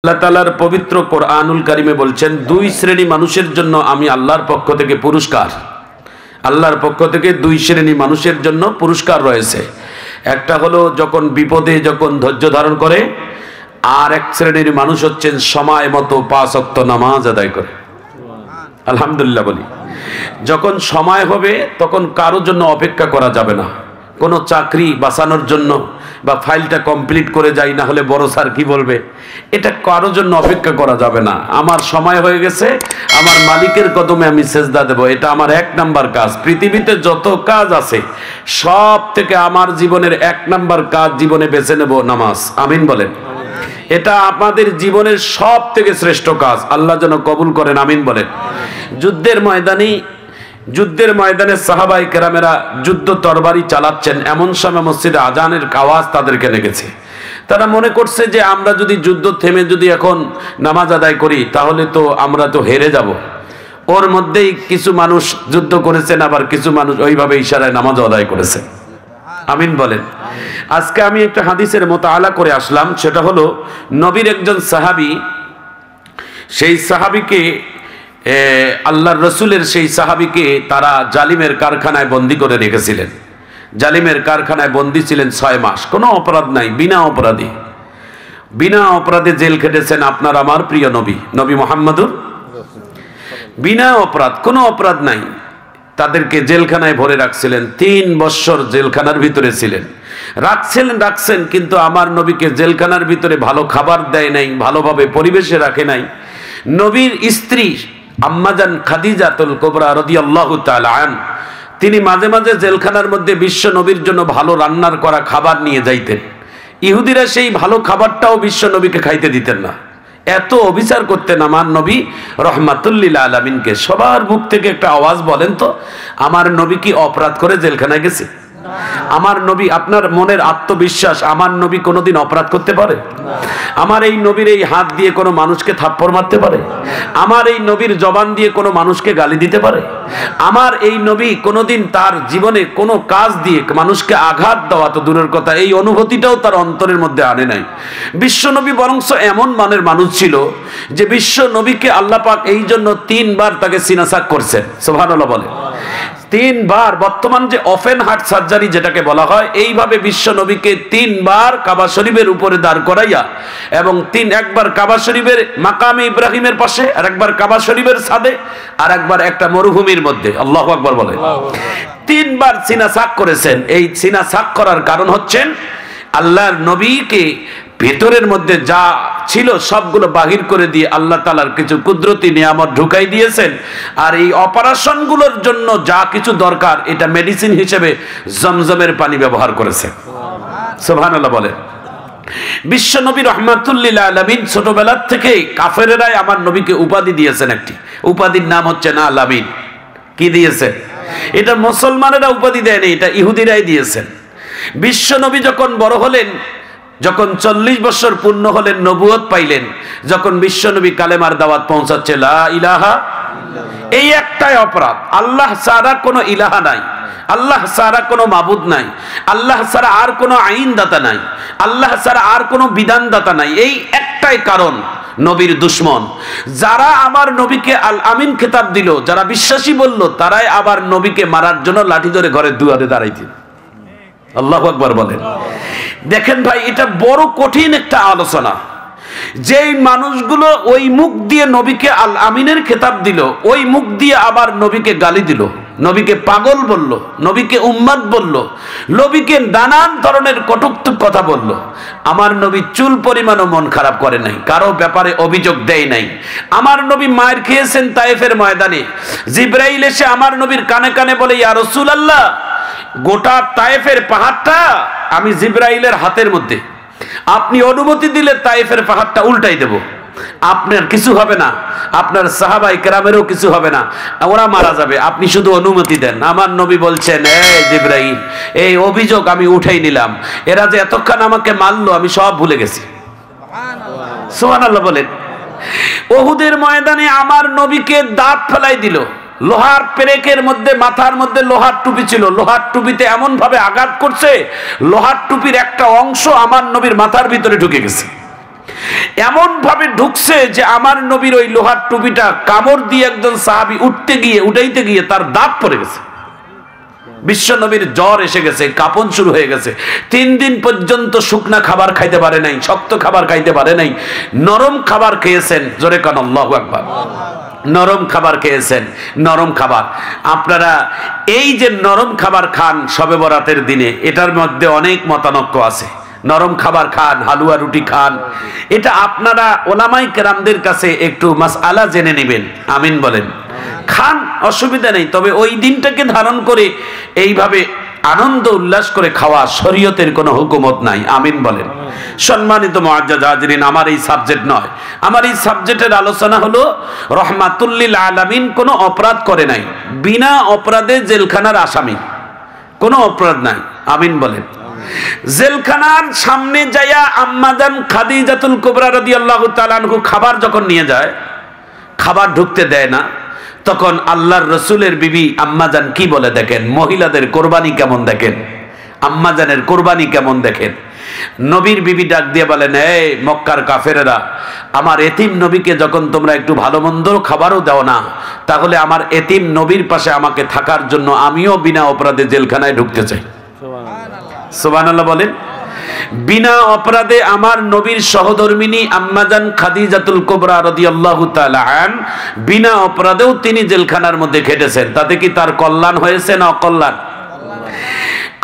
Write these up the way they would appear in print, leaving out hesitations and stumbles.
আল্লাহ তাআলার পবিত্র কোরআনুল কারিমে বলছেন, দুই শ্রেণী মানুষের জন্য আমি আল্লাহর পক্ষ থেকে পুরস্কার, আল্লাহর পক্ষ থেকে দুই শ্রেণী মানুষের জন্য পুরস্কার রয়েছে। একটা হলো যখন বিপদে যখন ধৈর্য ধারণ করে, আর এক শ্রেণীর মানুষ হচ্ছেন সময় মতো 5 ওয়াক্ত নামাজ আদায় করে। আলহামদুলিল্লাহ বলি। যখন সময় হবে তখন কারোর জন্য অপেক্ষা করা যাবে না, কোনো চাকরি বাঁচানোর জন্য বা ফাইলটা কমপ্লিট করে যাই, না হলে বড় স্যার কি বলবে, এটা কারোর জন্য অপেক্ষা করা যাবে না। আমার সময় হয়ে গেছে, আমার মালিকের কদমে আমি সেজদা দেব, এটা আমার 1 নাম্বার কাজ। পৃথিবীতে যত কাজ আছে সব থেকে আমার জীবনের 1 নাম্বার কাজ জীবনে বেছে নেব নামাজ। আমিন বলেন। এটা আমাদের জীবনের সব থেকে শ্রেষ্ঠ কাজ, আল্লাহ যেন কবুল করেন। আমিন বলেন। যুদ্ধের ময়দানে সাহাবাই কেরামেরা যুদ্ধ তরবারি চালাচ্ছেন, এমন সময় মসজিদে আজানের আওয়াজ তাদেরকে লেগেছে। তারা মনে করছে যে আমরা যদি যুদ্ধ থেমে যদি এখন নামাজ আদায় করি তাহলে তো আমরা তো হেরে যাব। ওর মধ্যেই কিছু মানুষ যুদ্ধ করেছেন, আবার কিছু মানুষ ওইভাবে ইশারায় নামাজ আদায় করেছেন। আমিন বলেন। আজকে আমি একটা হাদিসের মুতাআলা করে আসলাম, সেটা হলো নবীর একজন সাহাবী, সেই সাহাবীকে আল্লাহর রসুলের সেই সাহাবীকে তারা জালিমের কারখানায় বন্দী করে রেখেছিলেন। জালিমের কারখানায় বন্দী ছিলেন 6 মাস, কোনো অপরাধ নাই, বিনা অপরাধে জেল খেটেছেন আপনার আমার প্রিয় নবী, নবী মুহাম্মদুর। বিনা অপরাধ, কোনো অপরাধ নাই, তাদেরকে জেলখানায় ভরে রাখছিলেন। 3 বৎসর জেলখানার ভিতরে ছিলেন। রাখছেন, কিন্তু আমার নবীকে জেলখানার ভিতরে ভালো খাবার দেয় নাই, ভালোভাবে পরিবেশে রাখে নাই। নবীর স্ত্রী আম্মাজান খাদিজাতুল কুবরা রাদিয়াল্লাহু তাআলা আনহা, তিনি মাঝে মাঝে জেলখানার মধ্যে বিশ্ব নবীর জন্য ভালো রান্নার করা খাবার নিয়ে যাইতেন। ইহুদিরা সেই ভালো খাবারটাও বিশ্ব নবীকে খাইতে দিতেন না, এত অবিচার করতেন আমার নবী রহমাতুল লিল আলামিনকে। সবার মুখ থেকে একটা আওয়াজ বলেন তো, আমার নবী কি অপরাধ করে জেলখানায় গেছে? আমার নবী, আপনার মনের আত্মবিশ্বাস, আমার নবী কোনোদিন অপরাধ করতে পারে? আমার এই নবীর এই হাত দিয়ে কোনো মানুষকে থাপ্পড় মারতে পারে? আমার এই নবীর জবান দিয়ে কোনো মানুষকে গালি দিতে পারে? আমার এই নবী কোনোদিন তার জীবনে কোনো কাজ দিয়ে মানুষকে আঘাত দেওয়া তো দূরের কথা, এই অনুভূতিটাও তার অন্তরের মধ্যে আনে নাই। বিশ্ব নবী বরংস এমন মানের মানুষ ছিল যে বিশ্ব নবীকে আল্লাহ পাক এই জন্য 3 বার তাকে সিনাসাক করছেন। সুবহানাল্লাহ বলে। 3 বার, বর্তমান যে ওপেন হার্ট সার্জারি যেটাকে বলা হয়, এইভাবে বিশ্ব নবীকে 3 বার কাবা শরীফের উপরে দাঁড় করাইয়া, এবং একবার কাবা শরীফের মাকামে ইব্রাহিমের পাশে, আর একবার কাবা শরীফের ছাদে, আর একবার একটা মরুভূমির মধ্যে। আল্লাহু আকবার বলে। 3 বার সিনাসাক করেছেন। এই সিনাসাক করার কারণ হচ্ছেন আল্লাহর নবীকে ভেতরের মধ্যে যা ছিল সবগুলো বাহির করে দিয়ে আল্লাহ তাআলার কিছু কুদরতি নিয়ামত ঢুকাই দিয়েছেন। আর এই অপারেশনগুলোর জন্য যা কিছু দরকার, এটা মেডিসিন হিসেবে জমজমের পানি ব্যবহার করেছেন। সুবহানাল্লাহ বলে। বিশ্ব নবী রহমাতুল লিল আলামিন ছোটবেলার থেকে কাফেরেরাই আমার নবীকে উপাধি দিয়েছেন। একটি উপাধির নাম হচ্ছে না আলামিন। কি দিয়েছেন? এটা মুসলমানেরা উপাধি দেয়নি, এটা ইহুদিরাই দিয়েছেন। বিশ্ব নবী যখন বড় হলেন, যখন 40 বছর পূর্ণ হলেন, নবুয়ত পাইলেন, যখন বিশ্বনবী কালেমার দাওয়াত পৌঁছাচ্ছে লা ইলাহা, এই একটাই অপরাধ, আল্লাহ ছাড়া কোনো ইলাহা নাই, আল্লাহ ছাড়া কোনো মাবুদ নাই, আল্লাহ ছাড়া আর কোনো আইনদাতা নাই, আল্লাহ ছাড়া আর কোনো বিধানদাতা নাই। এই একটাই কারণ নবীর দুশ্মন। যারা আমার নবীকে আল আমিন খেতাব দিল, যারা বিশ্বাসী বলল, তারাই আবার নবীকে মারার জন্য লাঠি ধরে ঘরের দুয়ারে দাঁড়াইতেন। আল্লাহু আকবার বলেন। দেখেন ভাই, এটা বড় কঠিন একটা আলোচনা। যেই মানুষগুলো ওই মুখ দিয়ে নবীকে আল আমিনের খেতাব দিল, ওই মুখ দিয়ে আবার নবীকে গালি দিল, নবীকে পাগল বলল, নবীকে উম্মাদ বলল, নবীকে নানান ধরনের কটূক্তি কথা বলল, আমার নবী চুল পরিমাণও মন খারাপ করে নাই, কারো ব্যাপারে অভিযোগ দেয় নাই। আমার নবী মায়ের খেয়েছেন তায়েফের ময়দানে। জিবরাইল এসে আমার নবীর কানে কানে বলে, ইয়া রাসূলুল্লাহ, গোটা তায়েফের পাহাড়টা আমি জিবরাইলের হাতের মধ্যে, আপনি অনুমতি দিলে তায়েফের পাহাড়টা উল্টাই দেব, আপনার কিছু হবে না, আপনার সাহাবাই কেরামেরও কিছু হবে না, ওরা মারা যাবে, আপনি শুধু অনুমতি দেন। আমার নবী বলছেন, এই জিবরাইল, এই অভিযোগ আমি উঠাই নিলাম, এরা যে এতক্ষণ আমাকে মারলো আমি সব ভুলে গেছি। সুবহানাল্লাহ বলেন। উহুদের ময়দানে আমার নবীকে দাঁত ফেলাই দিল, লোহার পেরেকের মধ্যে মাথার মধ্যে লোহার টুপি ছিল, লোহার টুপিতে এমন ভাবে আঘাত করছে, লোহার টুপির একটা অংশ আমার নবীর মাথার ভিতরে ঢুকে গেছে। এমন ভাবে ঢুকছে যে আমার নবীর ওই লোহার টুপিটা কামড় দিয়ে একজন সাহাবী উঠাইতে গিয়ে তার দাঁত পড়ে গেছে। বিশ্ব নবীর জ্বর এসে গেছে, কাঁপন শুরু হয়ে গেছে। 3 দিন পর্যন্ত শুকনা খাবার খাইতে পারে নাই, শক্ত খাবার খাইতে পারে নাই, নরম খাবার খেয়েছেন। জোরে কান আল্লাহু আকবার। নরম খাবার খেয়েছেন, নরম খাবার। আপনারা এই যে নরম খাবার খান শবে বরাতের দিনে, এটার মধ্যে অনেক মতানক্য আছে। নরম খাবার খান, হালুয়া রুটি খান, এটা আপনারা ওলামাই কেরামদের কাছে একটু মাসআলা জেনে নেবেন। আমিন বলেন। খান, অসুবিধা নেই, তবে ওই দিনটাকে ধারণ করে এইভাবে আনন্দ উল্লাস করে খাওয়া শরীয়তের কোনো হুকুমত নাই। আমিন বলেন। সম্মানিত মুআজ্জাজ হাজিরিন, আমার এই সাবজেক্ট নয়। আমার এই সাবজেক্টের আলোচনা হলো রহমাতুল লিল আলামিন কোনো অপরাধ করে নাই, বিনা অপরাধে জেলখানার আসামি, কোনো অপরাধ নাই। আমিন বলেন। জেলখানার সামনে যাইয়া আম্মাজান খাদিজাতুল কুবরা রাদিয়াল্লাহু তাআলা আনহু খাবার যখন নিয়ে যায়, খাবার ঢুকতে দেয় না, তখন আল্লাহর রসুলের বিবি আম্মাজান কি বলে দেখেন। মহিলাদের কোরবানি কেমন দেখেন, আম্মাজানের কোরবানি কেমন দেখেন। নবীর বিবি ডাক দিয়ে বলেন, এই মক্কার কাফেরেরা, আমার এতিম নবীকে যখন তোমরা একটু ভালো মন্দ খাবারও দাও না, তাহলে আমার এতিম নবীর পাশে আমাকে থাকার জন্য আমিও বিনা অপরাধে জেলখানায় ঢুকতে চাই। সুবহানাল্লাহ বলেন। বিনা অপরাধে আমার নবীর সহধর্মিনী আম্মাজান খাদিজাতুল কুবরা রাদিয়াল্লাহু তাআলা আন বিনা অপরাধেও তিনি জেলখানার মধ্যে খেটেছেন। তাতে কি তার কল্যাণ হয়েছে না অকল্যাণ?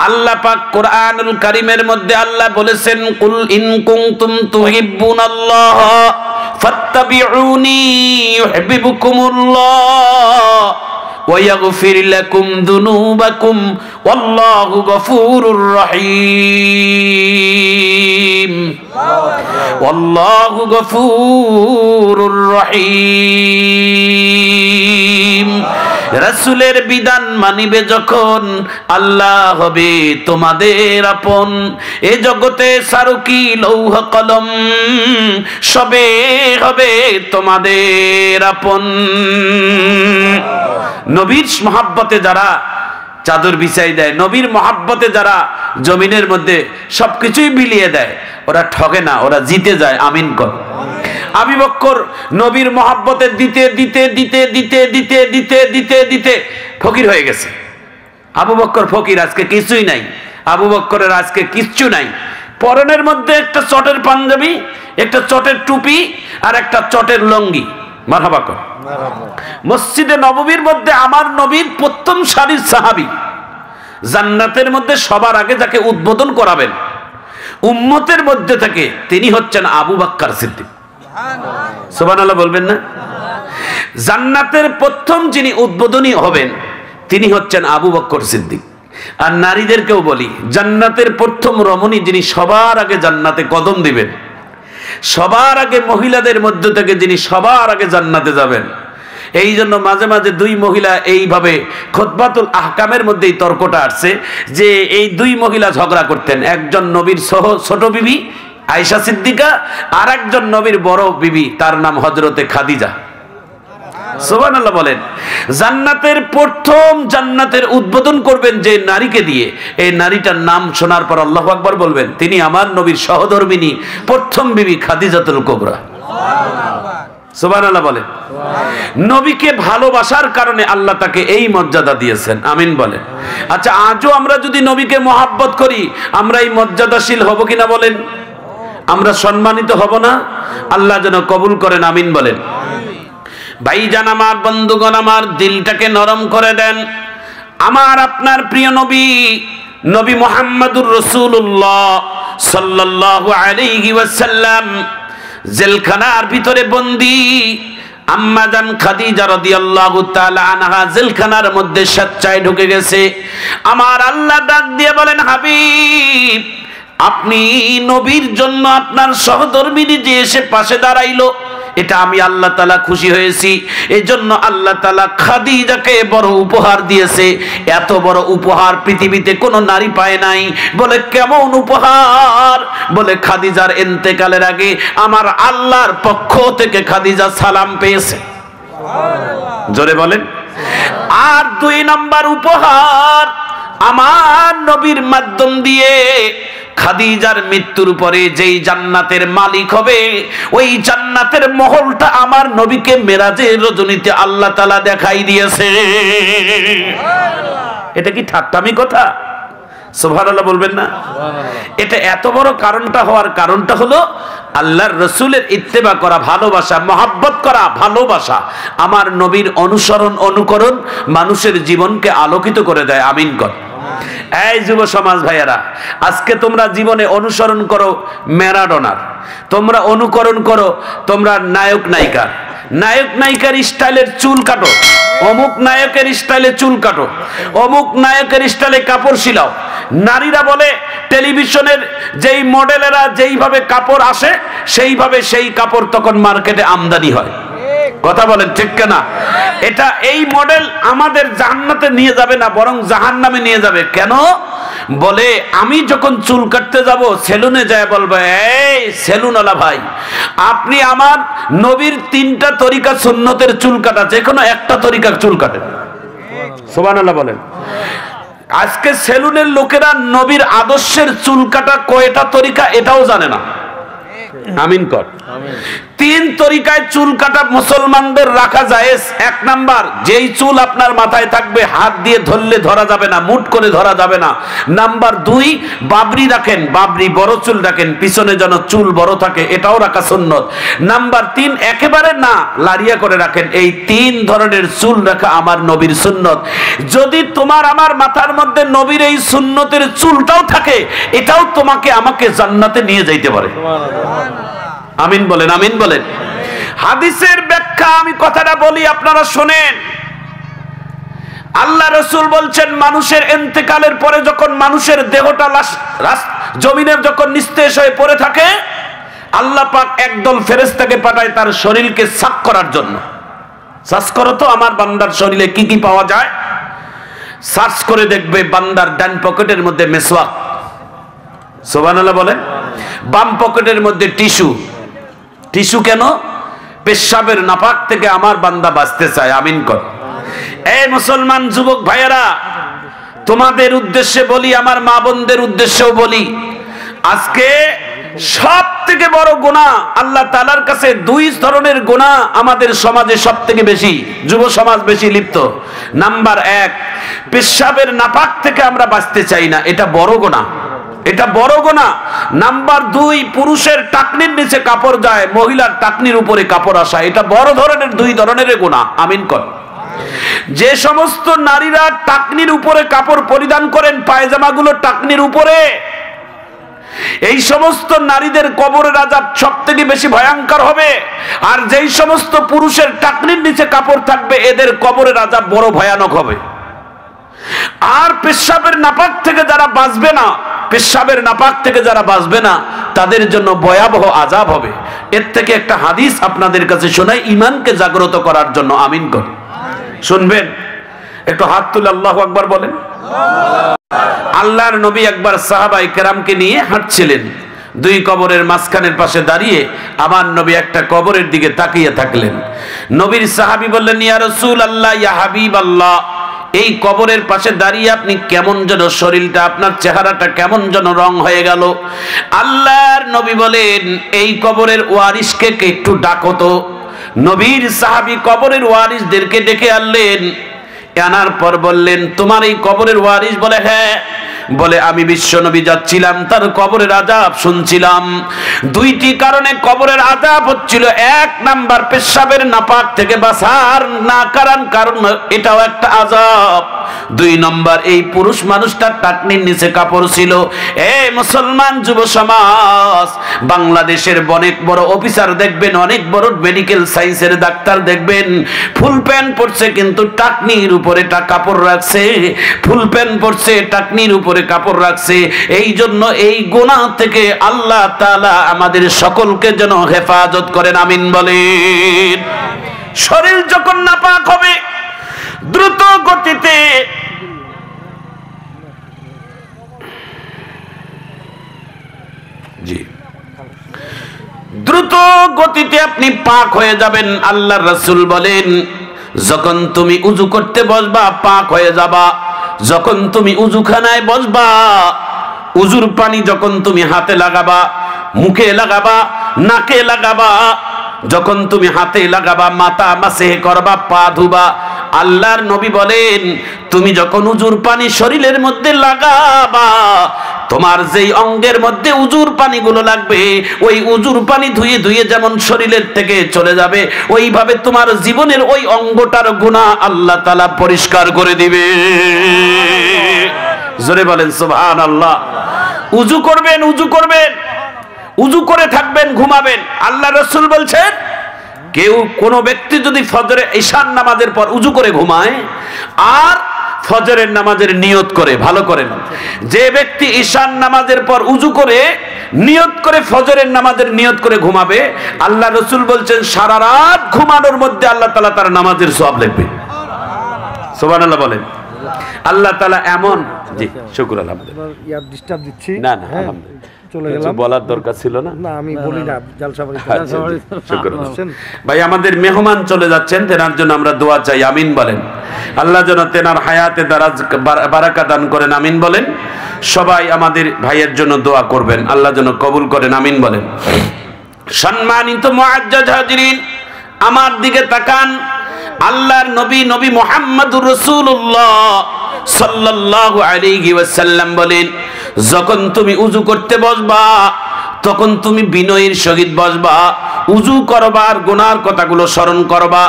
আল্লাহ পাক কোরআনুল কারীমের মধ্যে আল্লাহ বলেছেন, কুল ইন কুনতুম তুহিব্বুনাল্লাহ ফাত্তাবিউনি ইউহিব্বুকুমুল্লাহ ওয়া ইয়াগফির লাকুম যুনুবাকুম ওয়াল্লাহু গফুরুর রহিম। ওয়াল্লাহু গফুরুর রহিম। রাসূলের বিধান মানিবে যখন, আল্লাহ হবে তোমাদের আপন। এ জগতে সারুকি লৌহ কলম সবে হবে তোমাদের আপন। নবীর মহব্বতে যারা চাদর বিছাই দেয়, নবীর মহব্বতে যারা জমিনের মধ্যে সবকিছুই বিলিয়ে দেয়, ওরা ঠকে না, ওরা জিতে যায়। আমিন কর। আবু বকর নবীর মহব্বতে দিতে দিতে দিতে দিতে দিতে দিতে দিতে দিতে ফকির হয়ে গেছে। আবু বকর ফকির, আজকে কিছুই নাই। আবু বকরের আজকে কিচ্ছু নাই। পরনের মধ্যে একটা চটের পাঞ্জাবি, একটা চটের টুপি আর একটা চটের লঙ্গি। মারহাবা কর। মসজিদে নববীর মধ্যে আমার নবীর প্রথম সারির সাহাবী, জান্নাতের মধ্যে সবার আগে যাকে উদ্বোধন করাবেন উম্মতের মধ্যে থেকে, তিনি হচ্ছেন আবু বকর সিদ্দিক। সুবহানাল্লাহ বলবেন না? জান্নাতের প্রথম যিনি উদ্বোধনী হবেন তিনি হচ্ছেন আবু বকর সিদ্দিক। আর নারীদেরকেও বলি, জান্নাতের প্রথম রমণী যিনি সবার আগে জান্নাতে কদম দিবেন, সবার আগে মহিলাদের মধ্য থেকে যিনি সবার আগে জান্নাতে যাবেন। এই জন্য মাঝে মাঝে দুই মহিলা এইভাবে খুতবাতুল আহকামের মধ্যেই তর্কটা আসছে যে এই দুই মহিলা ঝগড়া করতেন, একজন নবীর ছোট বিবি আয়েশা সিদ্দিকা, আর একজন নবীর বড় বিবি, তার নাম হযরতে খাদিজা। সুবহানাল্লাহ বলেন। জান্নাতের প্রথম জান্নাতের উদ্বোধন করবেন যে নারীকে দিয়ে, এই নারীটার নাম শোনার পর আল্লাহু আকবার বলবেন, তিনি আমার নবীর সহধর্মিনী প্রথম বিবি খাদিজাতুল কুবরা। সুবহানাল্লাহ বলেন। নবীকে ভালোবাসার কারণে আল্লাহ তাকে এই মর্যাদা দিয়েছেন। আমিন বলেন। আচ্ছা, আজও আমরা যদি নবীকে মহব্বত করি, আমরা এই মর্যাদাশীল হব কিনা বলেন? আমরা সম্মানিত হব না? আল্লাহ যেন কবুল করেন। আমিন বলেন। ভাইজান আমার, বন্ধুগণ আমার, দিলটাকে নরম করে দেন। আমার আপনার প্রিয় নবী, নবী মুহাম্মদুর রাসূলুল্লাহ সাল্লাল্লাহু আলাইহি ওয়াসাল্লাম জেলখানার ভিতরে বন্দী। আম্মাজান খাদিজা রাদিয়াল্লাহু তাআলা আনহা জেলখানার মধ্যে স্বেচ্ছায় ঢুকে গেছে। আমার আল্লাহ ডাক দিয়ে বলেন, হাবিব, আপনি নবীর জন্য আপনার সহধর্মিনী যে এসে পাশে দাঁড়াইলো, এটা আমি আল্লাহ তাআলা খুশি হয়েছি। এই জন্য আল্লাহ তাআলা খাদিজাকে বড় উপহার দিয়েছে। এত বড় উপহার পৃথিবীতে কোনো নারী পায় নাই। বলে কেমন উপহার? বলে খাদিজার ইন্তেকালের আগে আমার আল্লাহর পক্ষ থেকে খাদিজা সালাম পেয়েছে। জোরে বলেন। আর 2 নম্বর উপহার, আমার নবীর মাধ্যম দিয়ে খাদিজার মৃত্যুর পরে যেই জান্নাতের মালিক হবে, ওই জান্নাতের মহলটা আমার নবীকে মেরাজের রজনীতে আল্লাহ তাআলা দেখাই দিয়েছে। এটা কি ঠাট্টামি কথা? সুবহানাল্লাহ বলবেন না? এটা এত বড় কারণটা হওয়ার কারণটা হলো আল্লাহর রাসূলের ইত্তেবা করা, ভালোবাসা, মহব্বত করা, ভালোবাসা। আমার নবীর অনুসরণ অনুকরণ মানুষের জীবনকে আলোকিত করে দেয়। আমিন কর। এই যুব সমাজ ভাইয়েরা, আজকে তোমরা জীবনে অনুসরণ করো ম্যারাডোনার, তোমরা অনুকরণ করো তোমরা নায়ক নায়িকার। নায়ক নায়িকার স্টাইলের চুল কাটো, অমুক নায়কের স্টাইলে চুল কাটো, অমুক নায়কের স্টাইলে কাপড় সিলাও। নারীরা বলে টেলিভিশনের যেই মডেলেরা যেইভাবে কাপড় আসে সেইভাবে সেই কাপড় তখন মার্কেটে আমদানি হয়। কথা বলেন ঠিক না? এটা এই মডেল আমাদের জান্নাতে নিয়ে যাবে না, বরং জাহান্নামে নিয়ে যাবে। কেন? বলে আমি যখন চুল কাটতে যাব সেলুনে যায় বলবো, এই সেলুনওয়ালা ভাই, আপনি আমার নবীর 3টা তরিকা সুন্নতের চুল কাটা, যে কোনো একটা তরিকার চুল কাটেন। সুবহানাল্লাহ বলেন। আজকে সেলুনের লোকেরা নবীর আদর্শের চুল কাটা কয়টা তরিকা এটাও জানে না। আমিন কর। 3 তরিকায় চুল কাটা মুসলমানদের রাখা জায়েজ। 1 নাম্বার, যেই চুল আপনার মাথায় থাকবে হাত দিয়ে ধরলে ধরা যাবে না, মুট করে ধরা যাবে না। নাম্বার 2, বাবরি রাখেন, বাবরি বড় চুল রাখেন, পিছনে যেন চুল বড় থাকে, এটাও রাখা সুন্নত। নাম্বার 3, একেবারে না, লারিয়া করে রাখেন। এই 3 ধরনের চুল রাখা আমার নবীর সুন্নত। যদি তোমার আমার মাথার মধ্যে নবীর এই সুন্নতের চুলটাও থাকে, এটাও তোমাকে আমাকে জান্নাতে নিয়ে যাইতে পারে। আমিন বলেন, আমিন বলেন। হাদিসের ব্যাখ্যা আমি কথাটা বলি, আপনারা শোনেন। আল্লাহ রাসূল বলছেন, মানুষের ইন্তেকালের পরে যখন মানুষের দেহটা জমিনের যখন নিস্তেজ হয়ে পড়ে থাকে, আল্লাহ পাক একদল ফেরেশতাকে পাঠায় তার শরীরকে সাফ করার জন্য। সার্চ করো তো আমার বান্দার শরীরে কি কি পাওয়া যায়। সার্চ করে দেখবে বান্দার ডান পকেটের মধ্যে মেসওয়াক, সুবহানাল্লাহ বলেন। বাম পকেটের মধ্যে টিস্যু। টিস্যু কেন? পেশাবের নাপাক থেকে আমার বান্দা বাঁচতে চায়। আমিন কর। এই মুসলমান যুবক ভাইয়েরা, তোমাদের উদ্দেশ্যে বলি, আমার মা বোনদের উদ্দেশ্যেও বলি, আজকে সব থেকে বড় গুনাহ আল্লাহ তাআলার কাছে 2 ধরনের গুনাহ আমাদের সমাজে সব থেকে বেশি, যুব সমাজ বেশি লিপ্ত। নাম্বার 1, পেশাবের নাপাক থেকে আমরা বাঁচতে চাই না, এটা বড় গুনাহ, এটা বড় গুনাহ। নাম্বার 2, পুরুষের টাকনির নিচে কাপড় যায়, মহিলার টাকনির উপরে কাপড় আসা, এটা বড় ধরনের 2 ধরনের গুনাহ। আমিন কর। যে সমস্ত নারীরা টাকনির উপরে কাপড় পরিধান করেন, পায়জামাগুলো টাকনির উপরে, এই সমস্ত নারীদের কবরের আযাব সবথেকে বেশি ভয়ঙ্কর হবে। আর যেই সমস্ত পুরুষের টাকনির নিচে কাপড় থাকবে, এদের কবরের আযাব বড় ভয়ানক হবে। আর পেশাবের নাপাক থেকে যারা বাঁচবে না, পেশাবের নাপাক থেকে যারা বাঁচবে না, তাদের জন্য ভয়াবহ আযাব হবে। এর থেকে একটা হাদিস আপনাদের কাছে শোনাই, ঈমানকে জাগ্রত করার জন্য। আমিন কর। শুনবেন? একটু হাত তুলে আল্লাহু আকবার বলেন। আল্লাহর নবী একবার সাহাবায়ে কেরামকে নিয়ে হাঁটছিলেন। 2 কবরের মাঝখানের পাশে দাঁড়িয়ে আমার নবী একটা কবরের দিকে তাকিয়ে থাকলেন। নবীর সাহাবী বললেন, ইয়া রাসূলুল্লাহ, ইয়া হাবিবাল্লাহ, এই কবরের পাশে দাঁড়িয়ে আপনি কেমন যেন, শরীরটা আপনার চেহারাটা কেমন যেন রং হয়ে গেল। আল্লাহর নবী বলেন, এই কবরের ওয়ারিসকে একটু ডাকো তো। নবীর সাহাবী কবরের ওয়ারিসদেরকে ডেকে আনলেন। আনার পর বললেন, তোমার এই কবরের ওয়ারিস? বলে হ্যাঁ। বলে আমি বিশ্বনবী যাচ্ছিলাম, তার কবরের আযাব শুনছিলাম। 2টি কারণে কবরের আযাব হচ্ছিল। 1 নাম্বার, পেশাবের নাপাক থেকে বাঁচার না কারণ এটাও একটা আযাব। 2 নম্বর, এই পুরুষ মানুষটার টাকনির নিচে কাপড় ছিল। এই মুসলমান যুব সমাজ, বাংলাদেশের অনেক বড় অফিসার দেখবেন, অনেক বড় মেডিকেল সায়েন্সের ডাক্তার দেখবেন, ফুল প্যান্ট পরছে কিন্তু টাকনির উপরে কাপড় রাখছে, ফুল প্যান্ট পরছে টাকনির উপরে কাপড় রাখছে। এই জন্য এই গুনাহ থেকে আল্লাহ তাআলা আমাদের সকলকে যেন হেফাজত করেন। আমিন বলেন। শরীর যখন নাপাক হবে, দ্রুত গতিতে দ্রুত গতিতে আপনি পাক হয়ে যাবেন। আল্লাহর রাসূল বলেন, যখন তুমি উযু করতে বসবা পাক হয়ে যাবা, যখন তুমি উযুখানায় বসবা উজুর পানি যখন তুমি হাতে লাগাবা, মুখে লাগাবা, নাকে লাগাবা, যখন তুমি হাতে লাগাবা, মাথা মাসে করবা, পা ধুবা, আল্লাহর নবী বলেন তুমি যখন উজুর পানি শরীরের মধ্যে লাগাবা, তোমার যেই অঙ্গের মধ্যে উজুর পানিগুলো লাগবে, ওই উজুর পানি ধুয়ে ধুয়ে যেমন শরীরের থেকে চলে যাবে, ওইভাবে তোমার জীবনের ওই অঙ্গটার গুনাহ আল্লাহ তাআলা পরিষ্কার করে দিবে। জোরে বলেন সুবহানাল্লাহ। উজু করবেন, উজু করবেন, উজু করে থাকবেন, ঘুমাবেন। আল্লাহ রাসূল বলছেন কেউ কোন ব্যক্তি যদি ফজরে ঈশার নামাজের পর উজু করে ঘুমায় আর ফজরের নামাজের নিয়ত করে, ভালো করেন, যে ব্যক্তি ঈশার নামাজের পর উজু করে নিয়ত করে ফজরের নামাজের নিয়ত করে ঘুমাবে, আল্লাহ রাসূল বলছেন সারা রাত ঘুমানোর মধ্যে আল্লাহ তাআলা তার নামাজের সওয়াব লিখবে। সুবহানাল্লাহ বলেন। আল্লাহ তাআলা এমন, জি শুকর আলহামদুলিল্লাহ, ইয়ার ডিস্টার্ব দিচ্ছি না না আলহামদুলিল্লাহ, চলে গেলাম, বলার দরকার ছিল না, না আমি বলি না, জালসা বাড়ি ভাই আমাদের মেহমান চলে যাচ্ছেন, তেনার জন্য আমরা দোয়া চাই, আমিন বলেন। আল্লাহ যেন তেনার হায়াতে দারাজ বারাকা দান করেন, আমিন বলেন। সবাই আমাদের ভাইয়ের জন্য দোয়া করবেন, আল্লাহ যেন কবুল করেন, আমিন বলেন। সম্মানিত মুআজ্জাজ হাজিরিন, আমার দিকে তাকান। আল্লাহর নবী, নবী মুহাম্মদুর রাসূলুল্লাহ সাল্লাল্লাহু আলাইহি ওয়াসাল্লাম বলেন যখন তুমি উজু করতে বসবা তখন তুমি বিনয়ের সহিত বসবা, উজু করবা আর গুনার কথাগুলো স্মরণ করবা।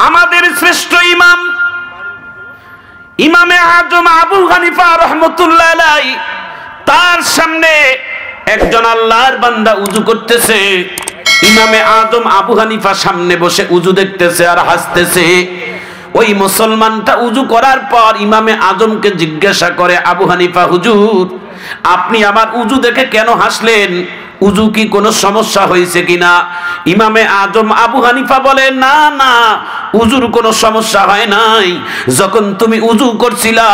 আমাদের শ্রেষ্ঠ ইমাম, ইমামে আজম আবু হানিফা রাহমাতুল্লাহ আলাইহি, তার সামনে একজন আল্লাহর বান্দা উজু করতেছে। ইমামে আজম আবু হানিফা সামনে বসে উজু দেখতেছে আর হাসতেছে। ওই মুসলমানটা উজু করার পর ইমামে আজমকে জিজ্ঞাসা করে, আবু হানিফা হুজুর আপনি আমার উজু দেখে কেন হাসলেন? উজু কি কোনো সমস্যা হয়েছে কিনা? ইমামে আজম আবু হানিফা বলে, না না, উজুর কোনো সমস্যা হয় নাই। যখন তুমি উজু করছিলা,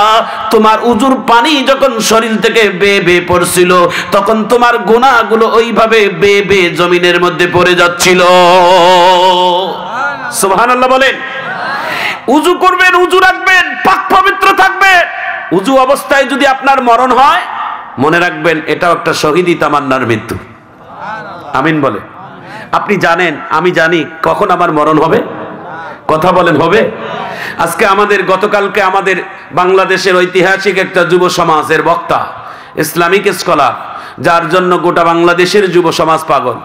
তোমার উজুর পানি যখন শরীর থেকে বেয়ে বেয়ে পড়ছিল, তখন তোমার গুনাহগুলো ওইভাবে বেয়ে বেয়ে জমিনের মধ্যে পড়ে যাচ্ছিল। সুবহানাল্লাহ বলেন। উজু করবেন, উজু রাখবেন, পাক পবিত্র থাকবেন। উজু অবস্থায় যদি আপনার মরণ হয়, মনে রাখবেন এটাও একটা শহীদি তামান্নার মৃত্যু। আমিন বলে। আপনি জানেন, আমি জানি কখন আমার মরণ হবে? কথা বলেন, হবে? আজকে আমাদের, গতকালকে আমাদের বাংলাদেশের ঐতিহাসিক একটা যুব সমাজের বক্তা, ইসলামিক স্কলার, যার জন্য গোটা বাংলাদেশের যুব সমাজ পাগল,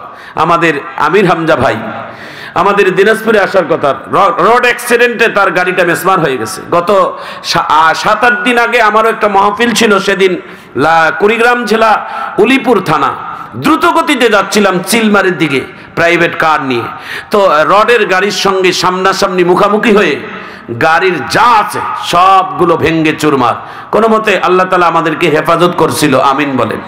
আমাদের আমির হামজা ভাই, আমাদের দিনাজপুরে আসার কথা, রোড অ্যাক্সিডেন্টে তার গাড়িটা মেসমার হয়ে গেছে। গত 7-8 দিন আগে আমারও একটা মাহফিল ছিল, সেদিন কুড়িগ্রাম জেলা উলিপুর থানা, দ্রুত গতিতে যাচ্ছিলাম চিলমারির দিকে প্রাইভেট কার নিয়ে। তো রডের গাড়ির সঙ্গে সামনাসামনি মুখামুখি হয়ে গাড়ির যা আছে সবগুলো ভেঙ্গে চুরমার। কোনো মতে আল্লাহ তাআলা আমাদেরকে হেফাজত করছিল, আমিন বলেন।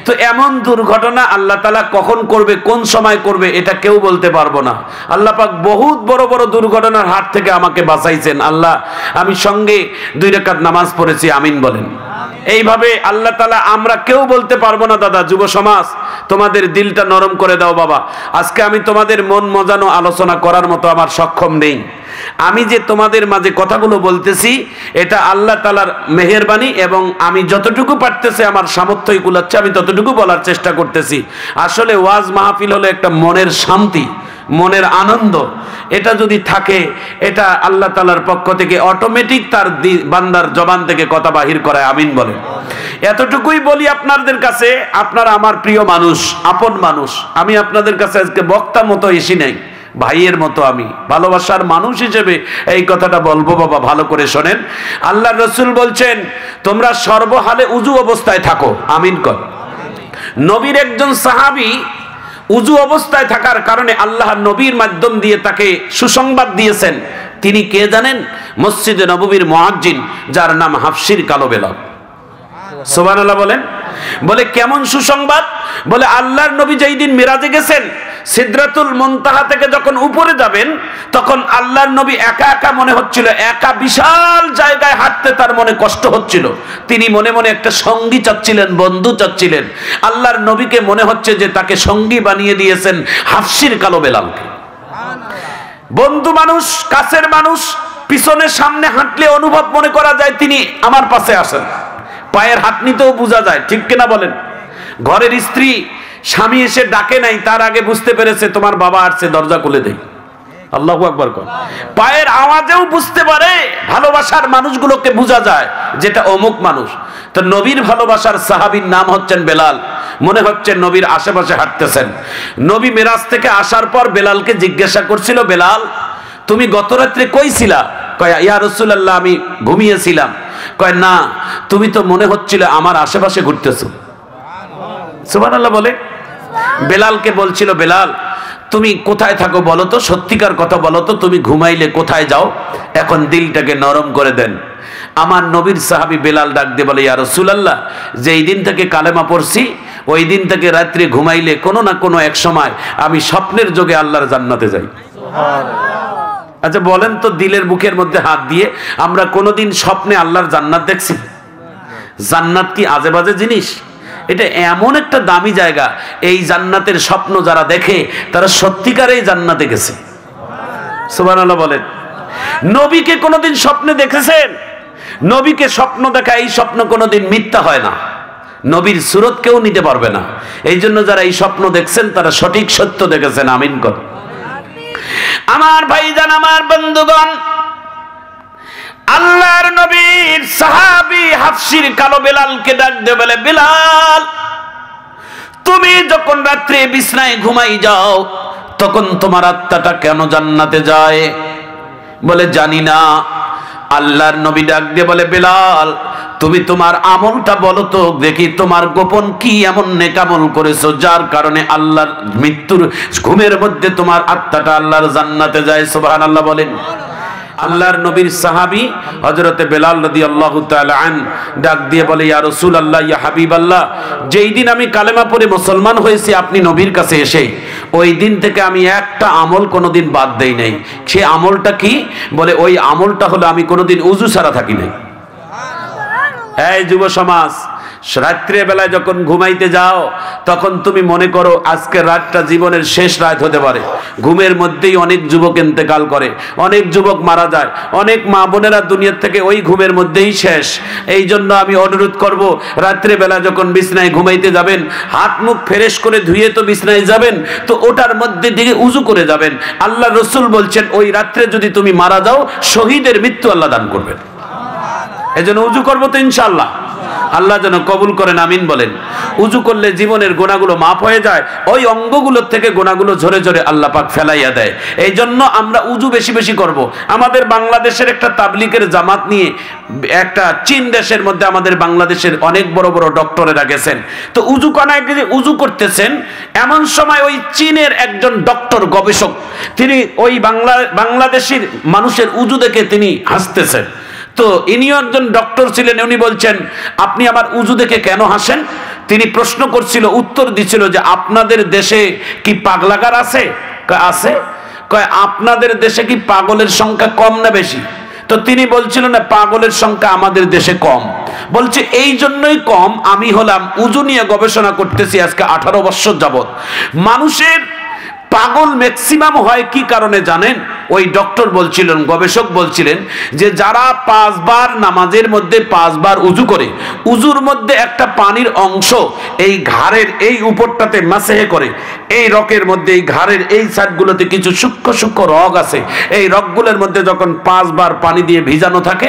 তো এমন দুর্ঘটনা আল্লাহ তাআলা কখন করবে, কোন সময় করবে, এটা কেউ বলতে পারবো না। আল্লাহ পাক বহুত বড় বড় দুর্ঘটনার হাত থেকে আমাকে বাঁচাইছেন। আল্লাহ, আমি সঙ্গে 2 রাকাত নামাজ পড়েছি, আমিন বলেন। এইভাবে আল্লাহ তাআলা, আমরা কেউ বলতে পারবো না। দাদা যুব সমাজ, তোমাদের দিলটা নরম করে দাও বাবা। আজকে আমি তোমাদের মন মজানো আলোচনা করার মতো আমার সক্ষম নেই। আমি যে তোমাদের মাঝে কথাগুলো বলতেছি, এটা আল্লাহ তাআলার মেহেরবানি, এবং আমি যতটুকু পারতেছি, আমার সামর্থ্যই কুলাচ্ছে, আমি ততটুকু বলার চেষ্টা করতেছি। আসলে ওয়াজ মাহফিল হলো একটা মনের শান্তি, মনের আনন্দ। এটা যদি থাকে, এটা আল্লাহ তাআলার পক্ষ থেকে অটোমেটিক তার বান্দার জবান থেকে কথা বাহির করায়, আমিন বলেন। এতটুকুই বলি আপনাদের কাছে, আপনারা আমার প্রিয় মানুষ, আপন মানুষ। আমি আপনাদের কাছে আজকে বক্তা মতো এসি নাই, ভাইয়ের মতো আমি ভালোবাসার মানুষ হিসেবে এই কথাটা বলবো বাবা, ভালো করে শোনেন। আল্লাহর রাসূল বলছেন তোমরা সর্বহালে উজু অবস্থায় থাকো, আমিন কর। নবীর একজন সাহাবী উজু অবস্থায় থাকার কারণে আল্লাহ নবীর মাধ্যম দিয়ে তাকে সুসংবাদ দিয়েছেন। তিনি কে জানেন? মসজিদে নববীর মুয়াজ্জিন, যার নাম হাফসির কালো বেলাল। সুবহানাল্লাহ বলেন। বলে কেমন সুসংবাদ? বলে আল্লাহর নবী যেই দিন মিরাজে গেছেন, সিদরাতুল মুনতাহা থেকে যখন উপরে যাবেন, তখন আল্লাহর নবী একা একা মনে হচ্ছিল, একা বিশাল জায়গায় হাঁটতে তার মনে কষ্ট হচ্ছিল। তিনি মনে মনে একটা সঙ্গী চাচ্ছিলেন, বন্ধু চাচ্ছিলেন। আল্লাহর নবীকে মনে হচ্ছে যে তাকে সঙ্গী বানিয়ে দিয়েছেন হাফসির কালো বেলালকে। বন্ধু মানুষ, কাছের মানুষ, পিছনে সামনে হাঁটলে অনুভব মনে করা যায় তিনি আমার পাশে আসেন। পায়ের হাত নিতেও বোঝা যায়, ঠিক কিনা বলেন? ঘরের স্ত্রী স্বামী এসে ডাকে নাই, তার আগে বুঝতে পেরেছে তোমার বাবা আসছে, দরজা খুলে দেয়। আল্লাহু আকবার কর। পায়ের আওয়াজেও বুঝতে পারে, ভালোবাসার মানুষগুলোকে বোঝা যায় যেটা অমুক মানুষ। তো নবীর ভালোবাসার সাহাবীর নাম হচ্ছেন বেলাল। মনে হচ্ছে নবীর আশেপাশে হাঁটতেছেন। নবী মেরাজ থেকে আসার পর বেলালকে জিজ্ঞাসা করছিল, বেলাল তুমি গত রাত্রে কই ছিলা? কয় ইয়া রাসূলুল্লাহ আমি ঘুমিয়েছিলাম। কয় না, তুমি তো মনে হচ্ছিল আমার আশেপাশে ঘুরতেছো। সুবহানাল্লাহ বলে। বেলালকে বলছিল, বেলাল তুমি কোথায় থাকো বলো তো, সত্যিকার কথা বলো তো, তুমি ঘুমাইলে কোথায় যাও? এখন দিলটাকে নরম করে দেন। আমার নবীর সাহাবী বেলাল ডাক দিয়ে বলে, ইয়া রাসূলুল্লাহ যেই দিন থেকে কালেমা পড়ছি ওই দিন থেকে রাত্রে ঘুমাইলে কোনো না কোনো এক সময় আমি স্বপ্নের যোগে আল্লাহর জান্নাতে যাই। আচ্ছা বলেন তো, দিলের বুকের মধ্যে হাত দিয়ে আমরা কোনোদিন স্বপ্নে আল্লাহর জান্নাত দেখছি? জান্নাত কি আজে বাজে জিনিস? এটা এমন একটা দামি জায়গা, এই জান্নাতের স্বপ্ন যারা দেখে তারা সত্যিকারেই জান্নাতে গেছে। সুবহানাল্লাহ বলেন। নবীকে কোনোদিন স্বপ্নে দেখেছেন? নবীকে স্বপ্ন দেখা, এই স্বপ্ন কোনোদিন মিথ্যা হয় না। নবীর সুরত কেউ নিতে পারবে না। এই জন্য যারা এই স্বপ্ন দেখছেন তারা সঠিক সত্য দেখেছেন। আমিন কর। আমার ভাইজান, আমার বন্ধুগণ, আল্লাহর নবীর সাহাবী হাফসির কালো বেলালকে ডাক দিয়ে বলে, বেলাল তুমি যখন রাত্রে বিছনায় ঘুমাই যাও তখন তোমার আত্মাটা কেন জান্নাতে যায়? বলে জানি না। আল্লাহর নবী ডাক দিয়ে বলে, বেলাল তুমি তোমার আমলটা বলো তো দেখি, তোমার গোপন কি এমন নেকামল করেছো যার কারণে আল্লাহর মৃত্যুর ঘুমের মধ্যে তোমার আত্মাটা আল্লাহর জান্নাতে যায়? সুবহানাল্লাহ বলেন। আল্লাহর নবীর সাহাবী হযরতে বেলাল রাদিয়াল্লাহু তাআলা আন ডাক দিয়ে বলে, ইয়া রাসূলুল্লাহ, ইয়া হাবিবাল্লাহ, যেই দিন আমি কালেমা পড়ে মুসলমান হয়েছি আপনি নবীর কাছে এসে, ওই দিন থেকে আমি একটা আমল কোনোদিন বাদ দেই নাই। সে আমলটা কি? বলে ওই আমলটা হলো আমি কোনোদিন ওযু ছাড়া থাকি নাই। এই যুব সমাজ, রাত্রে বেলায় যখন ঘুমাইতে যাও তখন তুমি মনে করো আজকে রাতটা জীবনের শেষ রাত হতে পারে। ঘুমের মধ্যেই অনেক যুবক ইন্তেকাল করে, অনেক যুবক মারা যায়, অনেক মা বোনেরা দুনিয়া থেকে ওই ঘুমের মধ্যেই শেষ। এই জন্য আমি অনুরোধ করব, রাত্রে বেলা যখন বিছনায় ঘুমাইতে যাবেন হাত মুখ ফ্রেশ করে ধুয়ে তো বিছনায় যাবেন, তো ওটার মধ্যে দিকে উজু করে যাবেন। আল্লাহ রসুল বলছেন ওই রাত্রে যদি তুমি মারা যাও শহীদের মৃত্যু আল্লাহ দান করবেন। এই জন্য উজু করবো তো ইনশাআল্লাহ। আল্লাহ যেন কবুল করেন, আমিন বলেন। উজু করলে জীবনের গুনাহগুলো মাফ হয়ে যায়, ওই অঙ্গগুলোর থেকে গুনাহগুলো ঝরে ঝরে আল্লাহ পাক ফেলাইয়া দেয়। এই জন্য আমরা উজু বেশি বেশি করব। আমাদের বাংলাদেশের একটা তাবলিগের জামাত নিয়ে একটা চীন দেশের মধ্যে আমাদের বাংলাদেশের অনেক বড় বড় ডক্টরেরা গেছেন। তো উজু কানায় উজু করতেছেন, এমন সময় ওই চীনের একজন ডক্টর গবেষক তিনি ওই বাংলাদেশের মানুষের উজু দেখে তিনি হাসতেছেন। তো ইনিও একজন ডক্টর ছিলেন। উনি বলছেন, আপনি আমার উজু দেখে কেন হাসেন? তিনি প্রশ্ন করছিল, উত্তর দিচ্ছিল যে আপনাদের দেশে কি পাগলাগার আছে? আছে। কয় আপনাদের দেশে কি পাগলের সংখ্যা কম না বেশি? তো তিনি বলছিলেন না, পাগলের সংখ্যা আমাদের দেশে কম। বলছে এই জন্যই কম, আমি হলাম উজু নিয়ে গবেষণা করতেছি আজকে 18 বছর যাবত। মানুষের পাগল ম্যাক্সিমাম হয় কি কারণে জানেন? ওই ডক্টর বলছিলেন, গবেষক বলছিলেন যে যারা 5 বার নামাজের মধ্যে 5 বার উজু করে, উজুর মধ্যে একটা পানির অংশ এই ঘাড়ের এই উপরটাতে মাসেহে করে, এই রকের মধ্যে এই ঘাড়ের এই সাইডগুলোতে কিছু সূক্ষ্ম সূক্ষ্ম রগ আছে, এই রগগুলোর মধ্যে যখন 5 বার পানি দিয়ে ভিজানো থাকে,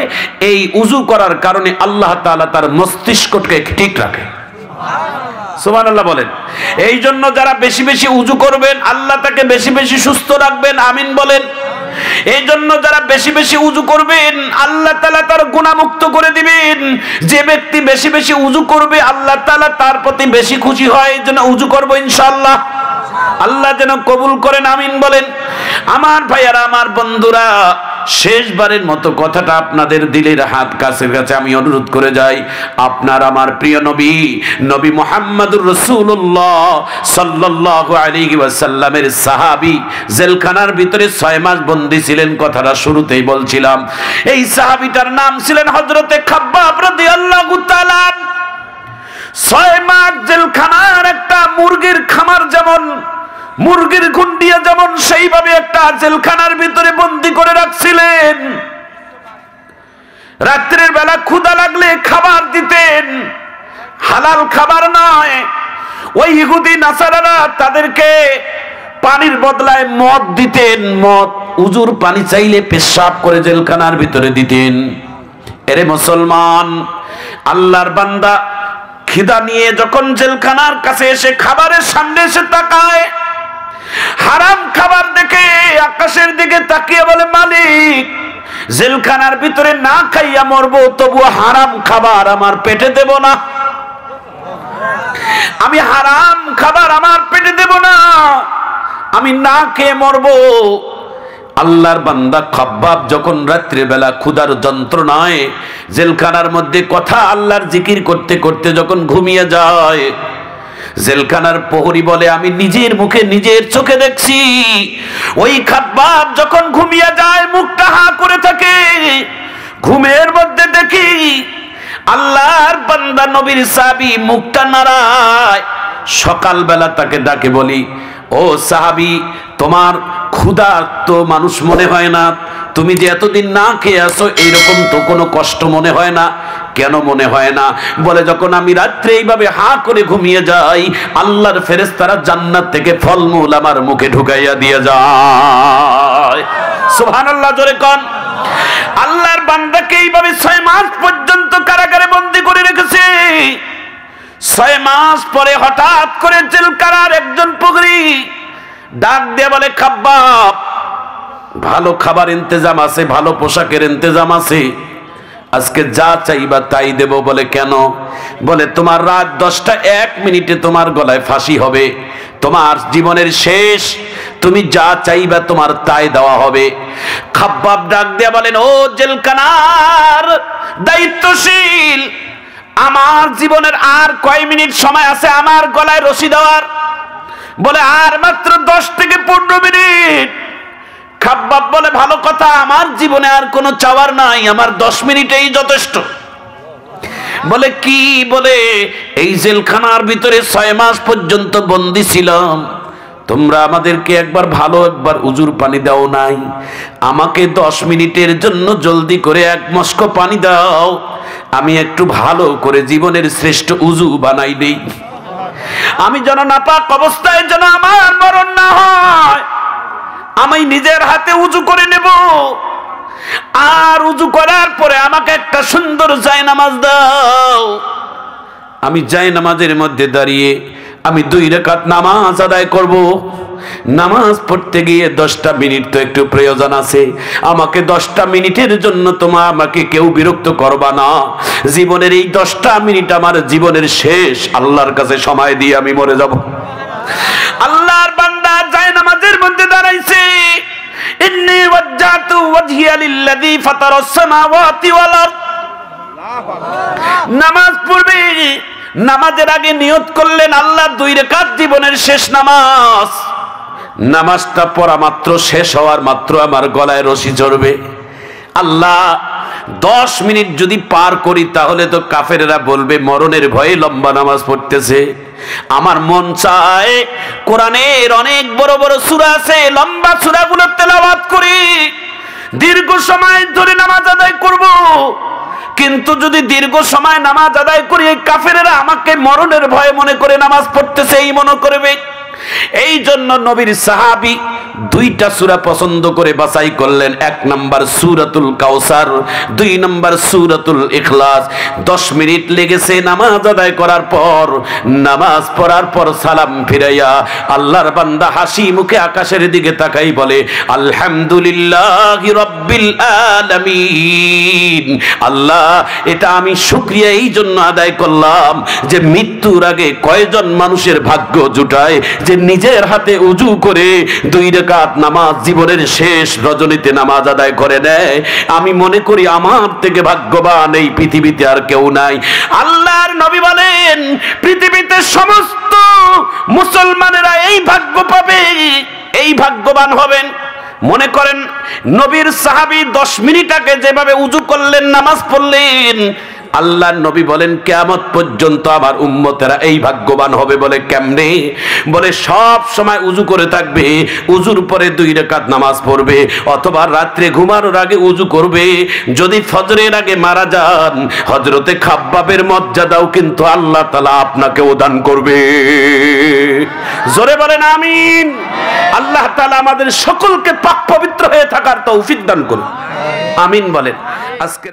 এই উজু করার কারণে আল্লাহ তাআলা তার মস্তিষ্ককে ঠিক রাখে। সুবহানাল্লাহ বলেন। এই জন্য যারা বেশি বেশি উজু করবেন আল্লাহ তাকে বেশি বেশি সুস্থ রাখবেন, আমিন বলেন। এই জন্য যারা বেশি বেশি উজু করবেন আল্লাহ তাআলা তার গুনাহমুক্ত করে দিবেন। যে ব্যক্তি বেশি বেশি উজু করবে আল্লাহ তাআলা তার প্রতি বেশি খুশি হয়। এই জন্য উজু করব ইনশাআল্লাহ। আল্লাহ যেন কবুল করেন, আমিন বলেন। আমার ভাইয়ারা, আমার বন্ধুরা, শেষবারের মতো কথাটা আপনাদের দিলের হাত কাছের কাছে আমি অনুরোধ করে যাই। আপনার আমার প্রিয় নবী, নবী মুহাম্মদুর রাসূলুল্লাহ সাল্লাল্লাহু আলাইহি ওয়াসাল্লামের সাহাবী জেলখানার ভিতরে 6 মাস বন্দী ছিলেন। কথাটা শুরুতেই বলছিলাম। এই সাহাবীটার নাম ছিলেন হযরতে খাব্বাব রাদিয়াল্লাহু তাআলা। 6 মাস জেলখানার একটা মুরগির খামার যেমন, মুরগির গুন্ডিয়া যেমন, সেইভাবে একটা জেলখানার ভিতরে বন্দী করে রাখছিলেন। রাত্রের বেলা ক্ষুধা লাগলে খাবার দিতেন, হালাল খাবার নয়। ওই ইহুদি নাসারারা তাদেরকে পানির বদলায় মদ দিতেন, মদ। উজুর পানি চাইলে পেশাব করে জেলখানার ভিতরে দিতেন। এরে মুসলমান, আল্লাহর বান্দা খিদা নিয়ে যখন জেলখানার কাছে এসে খাবারের সামনে এসে তাকায়, হারাম খাবার দেখে আকাশের দিকে তাকিয়ে বলে, মালিক, জেলখানার ভিতরে না খাইয়া মরবো, তবু হারাম খাবার আমার পেটে দেব না, আমি হারাম খাবার আমার পেটে দেব না, আমি না খেয়ে মরবো। আল্লাহর বান্দা খাব্বাব যখন রাত্রে বেলা ক্ষুধার যন্ত্রণায় জেলখানার মধ্যে কথা আল্লাহর জিকির করতে করতে যখন ঘুমিয়ে যায়, জেলখানার প্রহরী বলে, আমি নিজের মুখে নিজের চোখে দেখছি, ওই খাব্বাব যখন ঘুমিয়ে যায় মুখটা হা করে থাকে, ঘুমের মধ্যে দেখি আল্লাহর বান্দা নবীর সাহাবী মুখটা নাড়ায়। সকালবেলা তাকে ডাকে বলি, ও সাহাবী, তোমার ক্ষুধার্ত মানুষ মনে হয় না, তুমি যে এতদিন না খেয়ে আসো এইরকম তো কোনো কষ্ট মনে হয় না, কেন মনে হয় না? বলে, যখন আমি রাত্রে এইভাবে হা করে ঘুমিয়ে যাই, আল্লাহর ফেরেশতারা জান্নাত থেকে ফলমূল আমার মুখে ঢুকাইয়া দিয়ে যায়। সুবহানাল্লাহ, জোরে কোন। আল্লাহর বান্দাকে এইভাবে 6 মাস পর্যন্ত কারাগারে বন্দী করে রেখেছে। 6 মাস পরে হঠাৎ করে জেলখানার একজন প্রহরী ডাক দিয়ে বলে, খাব্বাব, ভালো খাবার ইন্তজাম আছে, ভালো পোশাকের ইন্তজাম আছে, আজকে যা চাইবা তাই দেব। বলে, কেন? বলে, তোমার রাত 10টা 1 মিনিটে তোমার গলায় ফাঁসি হবে, তোমার জীবনের শেষ, তুমি যা চাইবা তোমার তাই দেওয়া হবে। খাব্বাব ডাক দিয়ে বলেন, ও জেলখানার দায়িত্বশীল, আমার জীবনের আর কয় মিনিট সময় আছে আমার গলায় রশি দেওয়ার? বলে, আর মাত্র 10 থেকে 15 মিনিট। খাব্বাব বলে, ভালো কথা, আমার জীবনে আর কোনো চাওয়ার নাই, আমার 10 মিনিটেই যথেষ্ট। বলে, কি? বলে, এই জেলখানার ভিতরে 6 মাস পর্যন্ত বন্দী ছিলাম, তোমরা আমাদেরকে একবার ভালো একবার উজুর পানি দাও নাই, আমাকে 10 মিনিটের জন্য জলদি করে 1 মস্ক পানি দাও, আমি একটু ভালো করে জীবনের শ্রেষ্ঠ উজু বানাই দেই, আমি যেন নাপাক অবস্থায় যেন আমার মরণ না হয়, আমি নিজের হাতে উজু করে নেব, আর উজু করার পরে আমাকে একটা সুন্দর জায়নামাজ দাও, আমি জায়নামাজের মধ্যে দাঁড়িয়ে আমি 2 রাকাত নামাজ আদায় করব। নামাজ পড়তে গিয়ে 10টা মিনিট তো একটু প্রয়োজন আছে, আমাকে 10টা মিনিটের জন্য তোমার আমাকে কেউ বিরক্ত করবা না, জীবনের এই 10টা মিনিট আমার জীবনের শেষ, আল্লাহর কাছে সময় দিয়ে আমি মরে যাব। আল্লাহর বান্দা জায়নামাজের মধ্যে দাঁড়াইছে, ইন্নী ওয়াজ্জাতু ওয়াজহিয়া লিল্লাযী ফাতারাস সামাওয়াতি ওয়াল আরদ। নামাজ পড়বে, নামাজের আগে নিয়ত করলেন, আল্লাহ 2 রাকাত জীবনের শেষ নামাজ। নামাজটা পড়া মাত্র, শেষ হওয়ার মাত্র আমার গলায় রশি চড়বে। আল্লাহ, 10 মিনিট যদি পার করি তাহলে তো কাফেরেরা বলবে মরণের ভয়ে লম্বা নামাজ পড়তেছে। আমার মন চায় কোরআনের অনেক বড় বড় সূরা আছে, লম্বা সূরাগুলো তেলাওয়াত করি, দীর্ঘ সময় ধরে নামাজ আদায় করব। কিন্তু যদি দীর্ঘ সময় নামাজ আদায় করি, এই কাফেরেরা আমাকে মরণের ভয়ে মনে করে নামাজ পড়তেছে এই মনে করবে। এই জন্য নবীর সাহাবী 2টা সূরা পছন্দ করে বাছাই করলেন, 1 নম্বর সূরাতুল কাউসার, 2 নম্বর সূরাতুল ইখলাস। 10 মিনিট লেগেছে নামাজ আদায় করার পর, নামাজ পড়ার পর সালাম ফিরাইয়া আল্লাহর বান্দা হাসি মুখে আকাশের দিকে তাকাই বলে, আলহামদুলিল্লাহি রাব্বিল আলামিন। আল্লাহ, এটা আমি শুকরিয়া এই জন্য আদায় করলাম যে মৃত্যুর আগে কয়জন মানুষের ভাগ্য জুটায় যে নিজের হাতে উজু করে 2 রাকাত নামাজ জীবনের শেষ রজনীতে নামাজ আদায় করে নেয়। আমি মনে করি আমার থেকে ভাগ্যবান এই পৃথিবীতে আর কেউ নাই। আল্লাহর নবী বলেন, পৃথিবীতে সমস্ত মুসলমানেরা এই ভাগ্য পাবে, এই ভাগ্যবান হবেন। মনে করেন নবীর সাহাবী 10 মিনিট আগে যেভাবে উজু করলেন, নামাজ পড়লেন, আল্লাহর নবী বলেন কিয়ামত পর্যন্ত আমার উম্মতেরা এই ভাগ্যবান হবে বলে কেমনে? বলে সব সময় উযু করে থাকবে, উযুর পরে 2 রাকাত নামাজ পড়বে, অথবা রাত্রে ঘুমানোর আগে উযু করবে। যদি ফজরের আগে মারা যান, হযরতে খাব্বাবের মর্যাদাও কিন্তু আল্লাহ তাআলা আপনাকেও দান করবে। জোরে বলেন আমিন। আল্লাহ তাআলা আমাদের সকলকে পাক পবিত্র হয়ে থাকার তৌফিক দান করুন। আমিন বলেন। আজকে